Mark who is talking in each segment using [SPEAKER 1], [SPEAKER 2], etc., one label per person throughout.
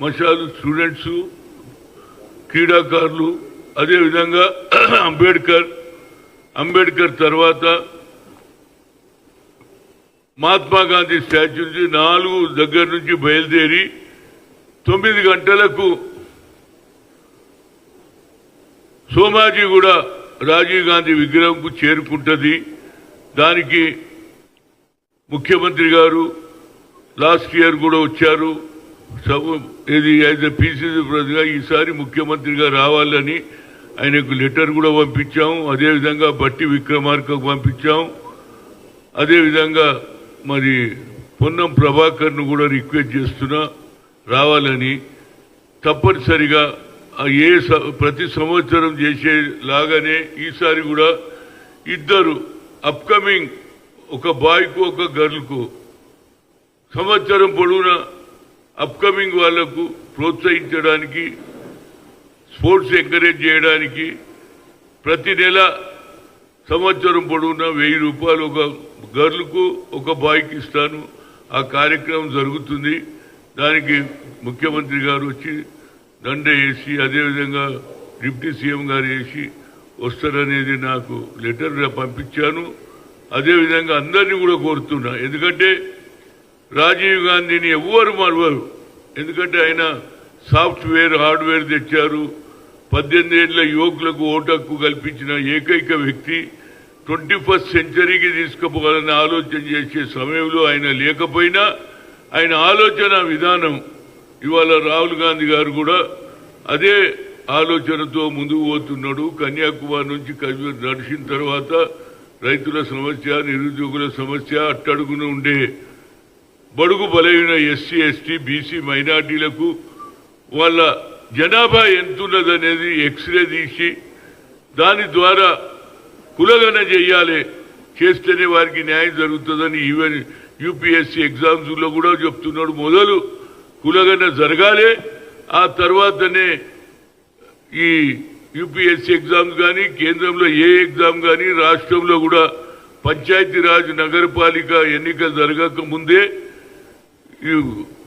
[SPEAKER 1] మషాలు students, క్రీడాకారులు, అదేవిధంగా అంబేద్కర్ తర్వాత మహాత్మా గాంధీ స్టాచ్యూ నుంచి 4 దగ్గర నుంచి బయలుదేరి 9 గంటలకు సోమాజిగూడ రాజీవ్ గాంధీ విగ్రహంకు చేరుకుంటుంది. దానికి ముఖ్యమంత్రి గారు లాస్ట్ ఇయర్ కూడా వచ్చారు. ఇది పిసిసి ప్రెసిడెంట్గా ఈసారి ముఖ్యమంత్రిగా రావాలని ఆయనకు లెటర్ కూడా పంపించాం. అదేవిధంగా బట్టి విక్రమార్కకు పంపించాం. అదేవిధంగా మరి పొన్నం ప్రభాకర్ను కూడా రిక్వెస్ట్ చేస్తున్నా రావాలని. తప్పనిసరిగా ప్రతి సంవత్సరం చేసేలాగానే ఈసారి కూడా ఇద్దరు అప్కమింగ్, ఒక బాయ్కు ఒక గర్ల్కు సంవత్సరం పొడవునా అప్కమింగ్ వాళ్లకు ప్రోత్సహించడానికి, స్పోర్ట్స్ ఎంకరేజ్ చేయడానికి ప్రతి నెల సంవత్సరం పొడవునా 1000 రూపాయలు ఒక గర్ల్కు ఒక బాయ్కి ఇస్తాను. ఆ కార్యక్రమం జరుగుతుంది. దానికి ముఖ్యమంత్రి గారు వచ్చి దండ వేసి, అదేవిధంగా డిప్యూటీ సీఎం గారు వేసి వస్తారనేది నాకు లెటర్ పంపించాను. అదేవిధంగా అందరినీ కూడా కోరుతున్నా. ఎందుకంటే రాజీవ్ గాంధీని ఎవ్వరు మరవరు. ఎందుకంటే ఆయన సాఫ్ట్వేర్, హార్డ్వేర్ తెచ్చారు. 18 ఏళ్ల యువకులకు ఓటు హక్కు కల్పించిన ఏకైక వ్యక్తి. 21st సెంచరీకి తీసుకుపోవాలని ఆలోచన చేసే సమయంలో ఆయన లేకపోయినా ఆయన ఆలోచన విధానం ఇవాళ రాహుల్ గాంధీ గారు కూడా అదే ఆలోచనతో ముందుకు పోతున్నాడు. కన్యాకుమారి నుంచి కశ్మీర్ నడిచిన తర్వాత రైతుల సమస్య, నిరుద్యోగుల సమస్య, అట్టడుగున ఉండే బడుగు బలైన ఎస్సీ, ఎస్టీ, బీసీ మైనార్టీలకు వాళ్ళ జనాభా ఎంతున్నదనేది ఎక్స్రే తీసి దాని ద్వారా కులగణ చేయాలి. చేస్తేనే వారికి న్యాయం జరుగుతుందని ఈవెన్ యూపీఎస్సీ ఎగ్జామ్స్ లో కూడా చెప్తున్నాడు. మొదలు కులగణ జరగాలి, ఆ తర్వాతనే ఈ యూపీఎస్సీ ఎగ్జామ్స్ కానీ, కేంద్రంలో ఏ ఎగ్జామ్ కానీ, రాష్ట్రంలో కూడా పంచాయతీరాజ్ నగరపాలిక ఎన్నికలు జరగక ముందే ఈ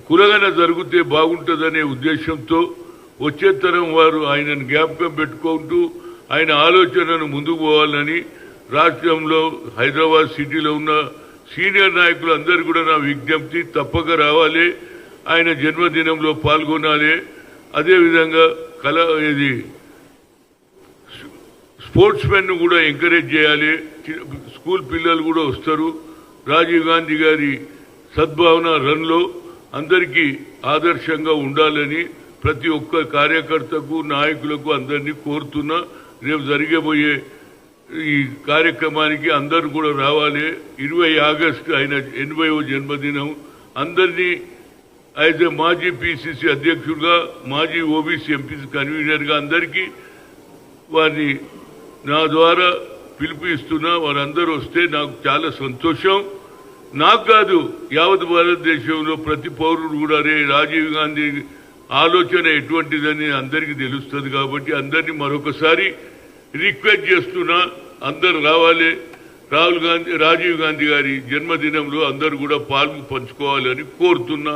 [SPEAKER 1] కులగణ జరిగితే బాగుంటుందనే ఉద్దేశంతో వచ్చే తరం వారు ఆయనను జ్ఞాపకం పెట్టుకుంటూ ఆయన ఆలోచనను ముందుకు పోవాలని రాష్ట్రంలో హైదరాబాద్ సిటీలో ఉన్న సీనియర్ నాయకులు అందరూ కూడా నా విజ్ఞప్తి, తప్పక రావాలి, ఆయన జన్మదినంలో పాల్గొనాలి. అదేవిధంగా స్పోర్ట్స్ మెన్ కూడా ఎంకరేజ్ చేయాలి. స్కూల్ పిల్లలు కూడా వస్తారు. రాజీవ్ గాంధీ గారి సద్భావన రన్లో అందరికీ ఆదర్శంగా ఉండాలని ప్రతి ఒక్క కార్యకర్తకు, నాయకులకు అందరినీ కోరుతున్నా. రేపు జరగబోయే ఈ కార్యక్రమానికి అందరూ కూడా రావాలి. 20 ఆగస్టు ఆయన 80వ జన్మదినం. అందరినీ యాజ్ ఏ మాజీ పిసిసి అధ్యక్షుడిగా, మాజీ ఓబీసీ ఎంపీసీ కన్వీనర్గా అందరికీ వారిని నా ద్వారా పిలుపు ఇస్తున్నా. వారందరూ వస్తే నాకు చాలా సంతోషం. నాకు కాదు, యావత్ భారతదేశంలో ప్రతి పౌరుడు కూడా రాజీవ్ గాంధీ ఆలోచన ఎటువంటిదని అందరికీ తెలుస్తుంది. కాబట్టి అందరినీ మరొకసారి రిక్వెస్ట్ చేస్తున్నా, అందరు రావాలి. రాజీవ్ గాంధీ గారి జన్మదినంలో అందరూ కూడా పాల్గొని పంచుకోవాలని కోరుతున్నా.